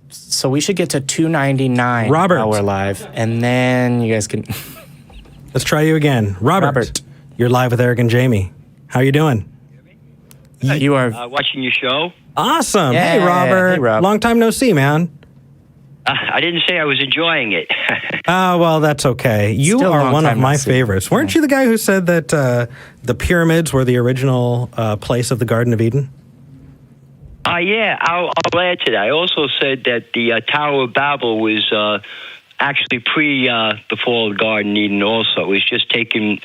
So we should get to 299 Robert. while we're live, and then you guys can... Let's try you again. Robert. You're live with Eric and Jamie. How you doing? You are... watching your show. Awesome. Yeah. Hey, Robert. Hey, Rob. Long time no see, man. I didn't say I was enjoying it. Well, that's okay. You Still a are long one of time no my see. favorites. Weren't you the guy who said that the pyramids were the original place of the Garden of Eden? Yeah, I'll add to that. I also said that the Tower of Babel was actually pre the fall of Garden of Eden also. It was just taken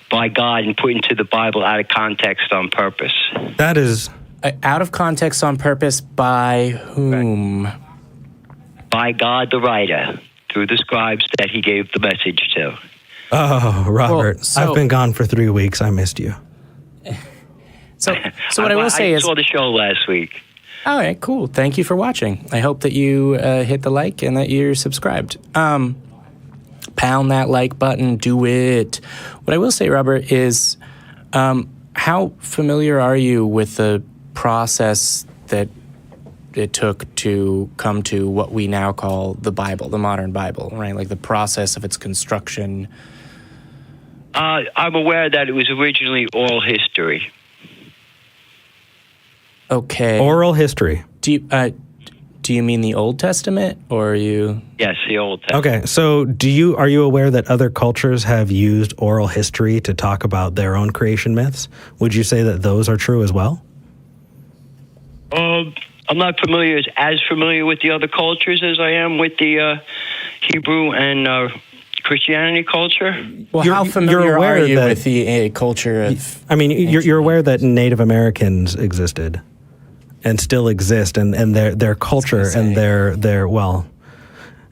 by God and put into the Bible out of context on purpose. That is... out of context on purpose by whom? By God the writer, through the scribes that he gave the message to. Oh, Robert. Well, so- I've been gone for 3 weeks. I missed you. So what I will say I is... saw the show last week. All right, cool. Thank you for watching. I hope that you hit the like and that you're subscribed. Pound that like button. Do it. What I will say, Robert, is how familiar are you with the process that it took to come to what we now call the Bible, the modern Bible, right? Like the process of its construction. I'm aware that it was originally oral history. Okay. Oral history. Do you mean the Old Testament, or are you... Yes, the Old Testament. Okay, so are you aware that other cultures have used oral history to talk about their own creation myths? Would you say that those are true as well? I'm not as familiar with the other cultures as I am with the Hebrew and Christianity culture. Well, You're- how you're familiar aware are you that- with the culture of... I mean, you're aware that Native Americans existed and still exist, and their culture and their well,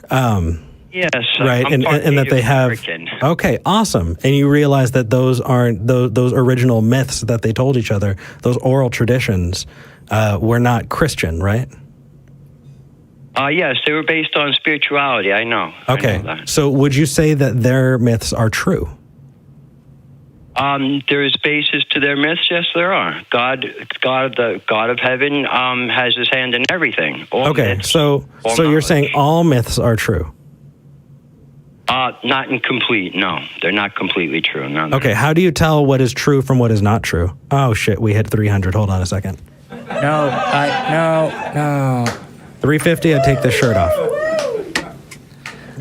Yes, right, I'm and part that they Native have. American. Okay, awesome. And you realize that those aren't those original myths that they told each other. Those oral traditions were not Christian, right? Yes, they were based on spirituality. I know. Okay, I know that. so would you say that their myths are true? There is basis to their myths. Yes, there are. The God of heaven, has his hand in everything. All Okay, myths, so all you're knowledge. saying all myths are true. Not incomplete. No, they're not completely true. No. Okay, how do you tell what is true from what is not true? Oh shit, we hit 300. Hold on a second. No. 350. I take this shirt off.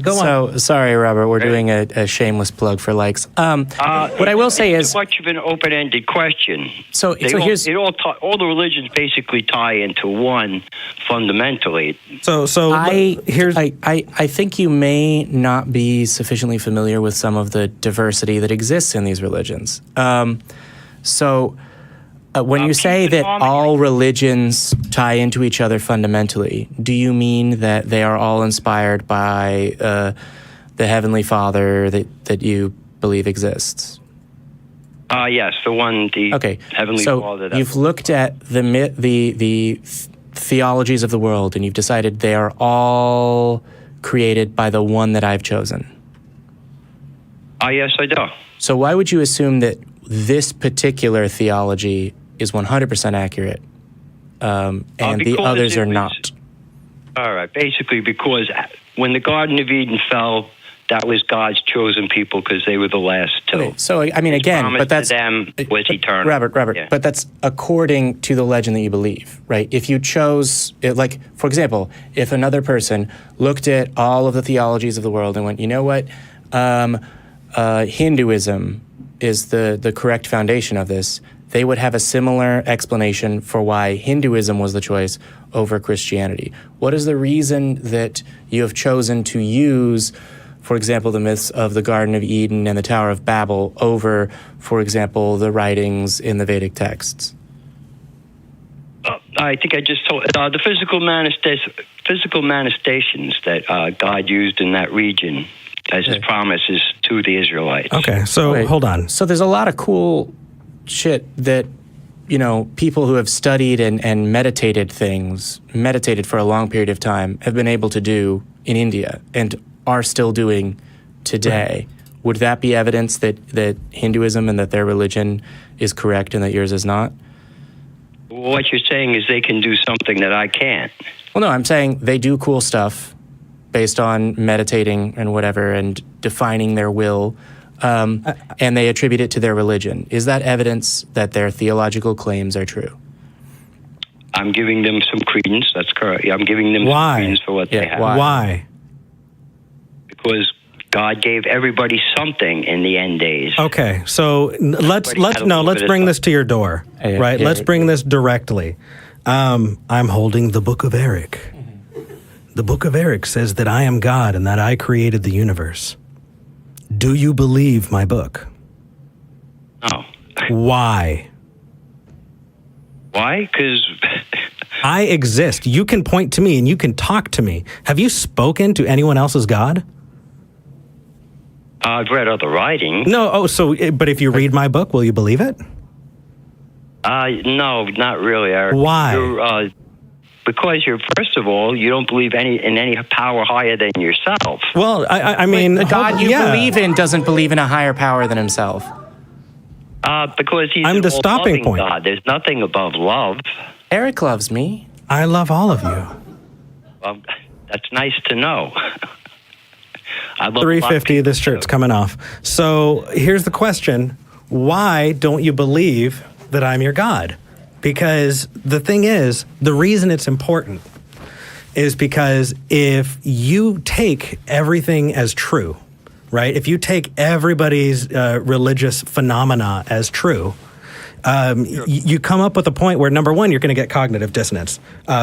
Go on. So, sorry, Robert, we're doing a shameless plug for likes. What I will say it's is... too much of an open-ended question. So here's... all the religions basically tie into one fundamentally. So here's I think you may not be sufficiently familiar with some of the diversity that exists in these religions. When you say that all religions tie into each other fundamentally, do you mean that they are all inspired by the Heavenly Father that you believe exists? Yes, the Heavenly Father. So you've looked at the theologies of the world, and you've decided they are all created by the one that I've chosen. Yes, I do. So why would you assume that this particular theology is 100% accurate, and the others are not? All right, basically because when the Garden of Eden fell, that was God's chosen people because they were the last two. Okay, so, I mean, again, but that's... to them was eternal. Robert, Yeah. but that's according to the legend that you believe, right? If you chose, like, for example, if another person looked at all of the theologies of the world and went, you know what, Hinduism is the correct foundation of this, they would have a similar explanation for why Hinduism was the choice over Christianity. What is the reason that you have chosen to use, for example, the myths of the Garden of Eden and the Tower of Babel over, for example, the writings in the Vedic texts? I think I just told the physical manifestations that God used in that region as his promises to the Israelites. okay. So hold on. So there's a lot of cool shit that, people who have studied and meditated for a long period of time have been able to do in India and are still doing today. Right. Would that be evidence that Hinduism and that their religion is correct and that yours is not? What you're saying is they can do something that I can't. Well, no, I'm saying they do cool stuff based on meditating and whatever and defining their will, and they attribute it to their religion. Is that evidence that their theological claims are true? I'm giving them some credence. That's correct. I'm giving them some credence for what they have. Why? Because God gave everybody something in the end days. Okay, so let's bring this to your door, right? Let's bring this directly. I'm holding the Book of Eric. The Book of Eric says that I am God and that I created the universe. Do you believe my book? No. Why? Why? Because I exist. You can point to me and you can talk to me. Have you spoken to anyone else's God? I've read other writing. No. But if you read my book, will you believe it? No, not really, Eric. Why? Because first of all, you don't believe in any power higher than yourself. Well, I mean, the God you believe in doesn't believe in a higher power than himself. Because he's I'm the stopping point. God. There's nothing above love. Eric loves me. I love all of you. Well, that's nice to know. I love 350, this shirt's coming off. So here's the question. Why don't you believe that I'm your God? Because the thing is, the reason it's important is because if you take everything as true, right? If you take everybody's religious phenomena as true, you come up with a point where, number one, you're going to get cognitive dissonance.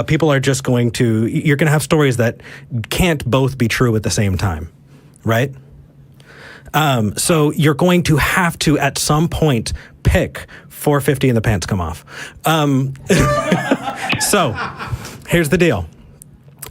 People are just you're going to have stories that can't both be true at the same time, right? So you're going to have to, at some point, pick 450 and the pants come off. So here's the deal.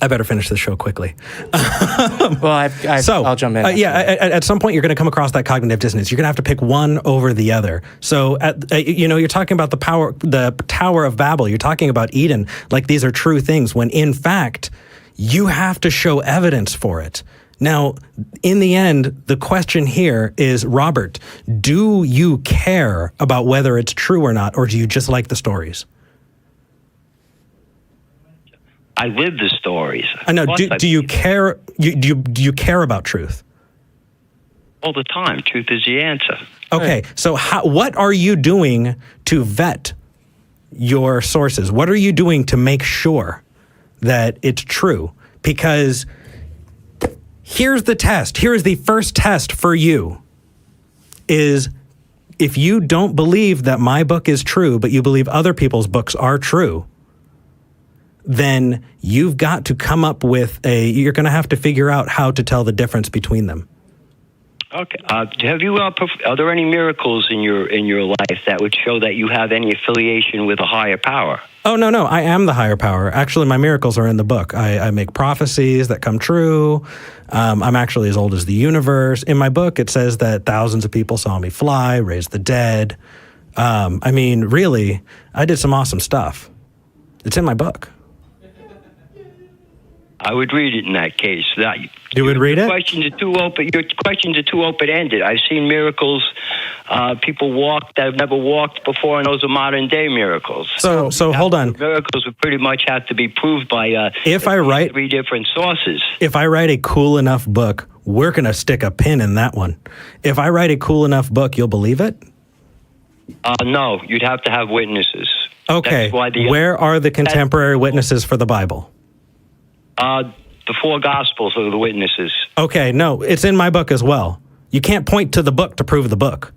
I better finish the show quickly. Well, I'll jump in. At some point, you're going to come across that cognitive dissonance. You're going to have to pick one over the other. So, you're talking about the Tower of Babel. You're talking about Eden. Like these are true things, when in fact, you have to show evidence for it. Now, in the end, the question here is, Robert, do you care about whether it's true or not, or do you just like the stories? I live the stories. I know. Do you care? Do you care about truth? All the time. Truth is the answer. Okay. So what are you doing to vet your sources? What are you doing to make sure that it's true? Because here's the test. Here is the first test for you. Is if you don't believe that my book is true, but you believe other people's books are true, then you've got to come up with you're going to have to figure out how to tell the difference between them. Okay. Have you? Are there any miracles in your life that would show that you have any affiliation with a higher power? Oh, no. I am the higher power. Actually, my miracles are in the book. I make prophecies that come true. I'm actually as old as the universe. In my book, it says that thousands of people saw me fly, raise the dead. I mean, really, I did some awesome stuff. It's in my book. I would read it in that case. You would read it? Your questions are too open-ended. I've seen miracles. People walk that have never walked before, and those are modern-day miracles. So hold on. Miracles would pretty much have to be proved by three different sources. If I write a cool enough book, we're going to stick a pin in that one. If I write a cool enough book, you'll believe it? No, you'd have to have witnesses. Okay. Where are the contemporary witnesses for the Bible? The four Gospels are the witnesses. Okay, no, it's in my book as well. You can't point to the book to prove the book,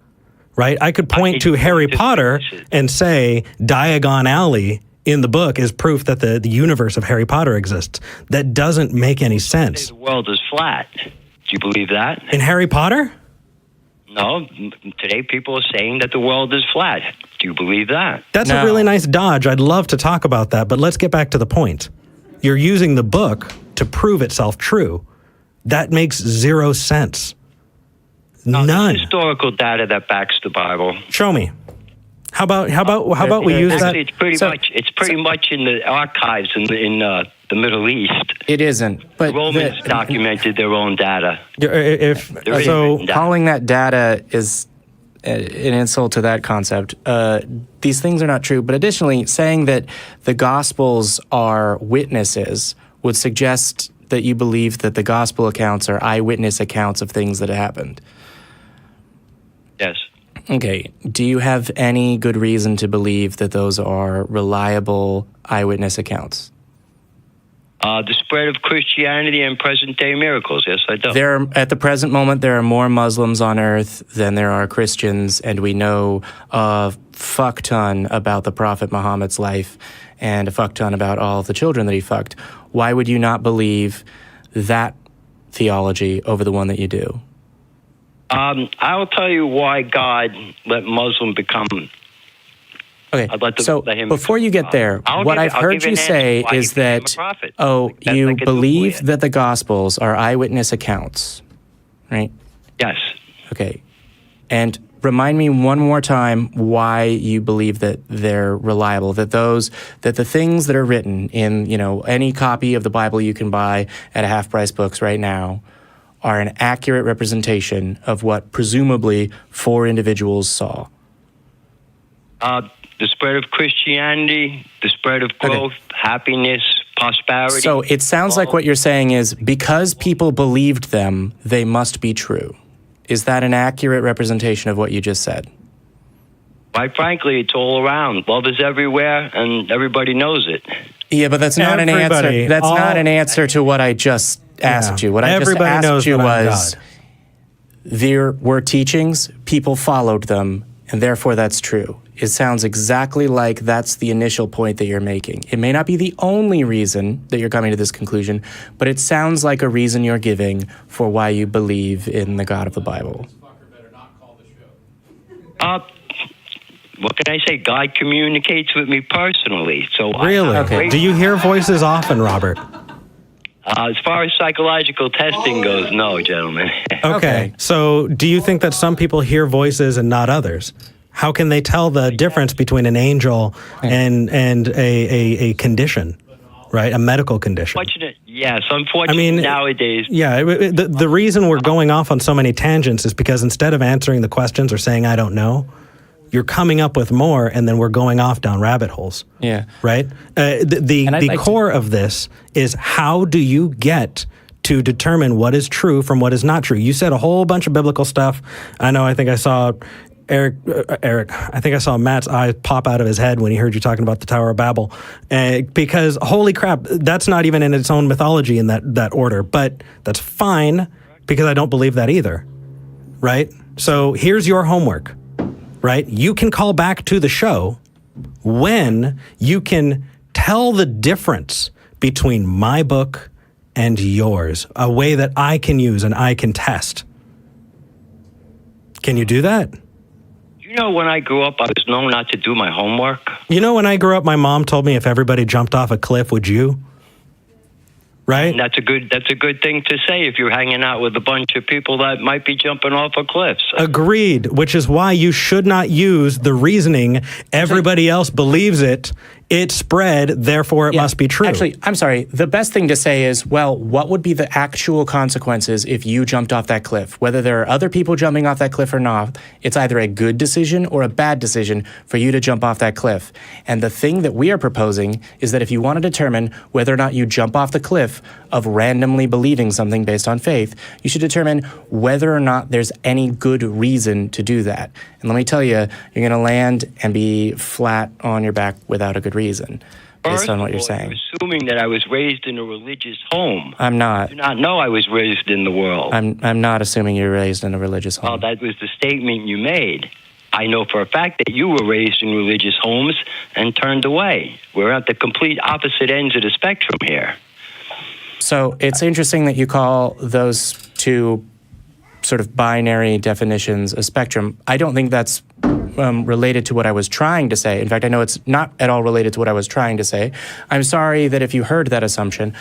right? I could point to Harry Potter and say Diagon Alley in the book is proof that the universe of Harry Potter exists. That doesn't make any sense. The world is flat. Do you believe that? In Harry Potter? No, today people are saying that the world is flat. Do you believe that? That's a really nice dodge. I'd love to talk about that, but let's get back to the point. You're using the book to prove itself true. That makes zero sense. None. There's historical data that backs the Bible. Show me. How about we use that? It's pretty much in the archives in the Middle East. It isn't. But the Romans documented their own data. Calling that data is an insult to that concept. These things are not true. But additionally, saying that the Gospels are witnesses would suggest that you believe that the Gospel accounts are eyewitness accounts of things that happened. Yes. Okay. Do you have any good reason to believe that those are reliable eyewitness accounts? The spread of Christianity and present-day miracles. Yes, I do. At the present moment, there are more Muslims on Earth than there are Christians, and we know a fuck ton about the Prophet Muhammad's life and a fuck ton about all of the children that he fucked. Why would you not believe that theology over the one that you do? I'll tell you why God let Muslim become... Okay, so before you get there, what I've heard you say is that, you believe that the Gospels are eyewitness accounts, right? Yes. Okay, and remind me one more time why you believe that they're reliable, that the things that are written in, any copy of the Bible you can buy at a half-price books right now are an accurate representation of what presumably 4 individuals saw. The spread of Christianity, the spread of growth, happiness, prosperity. So it sounds like what you're saying is because people believed them, they must be true. Is that an accurate representation of what you just said? Quite frankly, it's all around. Love is everywhere, and everybody knows it. Yeah, but that's not an answer. That's not an answer to what I just asked you. What I just asked you was, there were teachings, people followed them, and therefore that's true. It sounds exactly like that's the initial point that you're making. It may not be the only reason that you're coming to this conclusion, but it sounds like a reason you're giving for why you believe in the God of the Bible. What can I say? God communicates with me personally. So really? Okay. Do you hear voices often, Robert? As far as psychological testing goes, no, gentlemen. Okay. So do you think that some people hear voices and not others? How can they tell the difference between an angel and a condition, right? A medical condition. Yes, unfortunately nowadays. Yeah, the reason we're going off on so many tangents is because instead of answering the questions or saying, I don't know, you're coming up with more, and then we're going off down rabbit holes. Yeah. Right? The core of this is, how do you get to determine what is true from what is not true? You said a whole bunch of biblical stuff. I think I saw Eric, I think I saw Matt's eye pop out of his head when he heard you talking about the Tower of Babel, because holy crap, that's not even in its own mythology in that order, but that's fine because I don't believe that either, right? So here's your homework, right? You can call back to the show when you can tell the difference between my book and yours, a way that I can use and I can test. Can you do that? When I grew up, I was known not to do my homework. When I grew up, my mom told me if everybody jumped off a cliff, would you? Right? And that's a good thing to say if you're hanging out with a bunch of people that might be jumping off of cliffs. Agreed, which is why you should not use the reasoning everybody else believes it spread, therefore it must be true. Actually, I'm sorry. The best thing to say is, well, what would be the actual consequences if you jumped off that cliff? Whether there are other people jumping off that cliff or not, it's either a good decision or a bad decision for you to jump off that cliff. And the thing that we are proposing is that if you want to determine whether or not you jump off the cliff of randomly believing something based on faith, you should determine whether or not there's any good reason to do that. And let me tell you, you're going to land and be flat on your back without a good reason, based on what you're saying. You're assuming that I was raised in a religious home. I'm not. I do not know I was raised in the world. I'm not assuming you were raised in a religious home. Oh, that was the statement you made. I know for a fact that you were raised in religious homes and turned away. We're at the complete opposite ends of the spectrum here. So it's interesting that you call those two sort of binary definitions a spectrum. I don't think that's related to what I was trying to say. In fact, I know it's not at all related to what I was trying to say. I'm sorry that if you heard that assumption.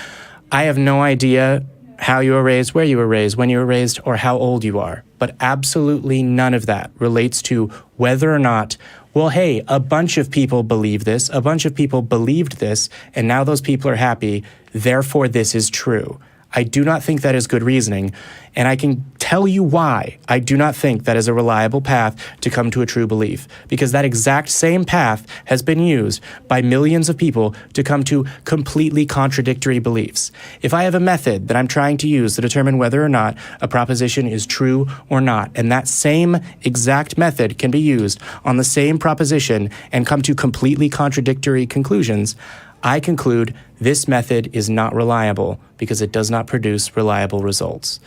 I have no idea how you were raised, where you were raised, when you were raised, or how old you are. But absolutely none of that relates to whether or not, well, hey, a bunch of people believe this, a bunch of people believed this, and now those people are happy, therefore this is true. I do not think that is good reasoning, and I can tell you why I do not think that is a reliable path to come to a true belief, because that exact same path has been used by millions of people to come to completely contradictory beliefs. If I have a method that I'm trying to use to determine whether or not a proposition is true or not, and that same exact method can be used on the same proposition and come to completely contradictory conclusions, I conclude this method is not reliable because it does not produce reliable results.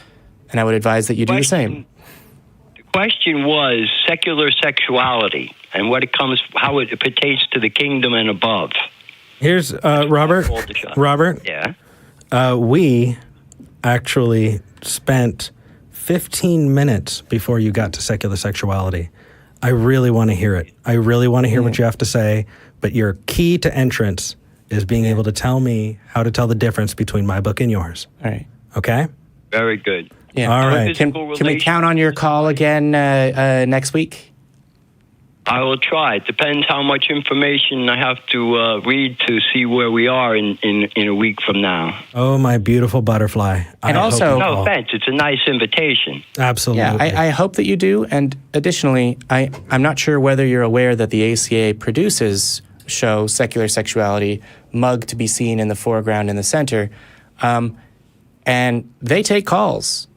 And I would advise that you do the same. The question was secular sexuality and how it pertains to the kingdom and above. Here's Robert. Robert. Yeah. We actually spent 15 minutes before you got to secular sexuality. I really want to hear it. I really want to hear what you have to say, but your key to entrance is being able to tell me how to tell the difference between my book and yours. All right. Okay? Very good. Yeah. All right. Can we count on your call again next week? I will try. It depends how much information I have to read to see where we are in a week from now. Oh, my beautiful butterfly. And also, No offense. It's a nice invitation. Absolutely. yeah, I hope that you do. And additionally, I'm not sure whether you're aware that the ACA produces show Secular Sexuality, Mug to be Seen in the Foreground in the Center, and they take calls.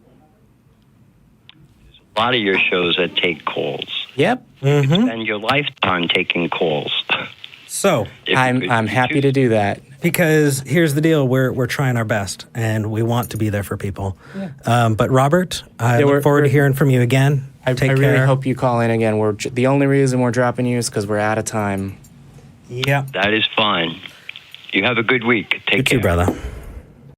A lot of your shows that take calls. Yep. Spend your lifetime taking calls. So, I'm happy to do that. because here's the deal. We're trying our best, and we want to be there for people. Yeah. But Robert, I look forward to hearing from you again. I really hope you call in again. The only reason we're dropping you is because we're out of time. Yeah. That is fine. You have a good week. Take care. You too, brother.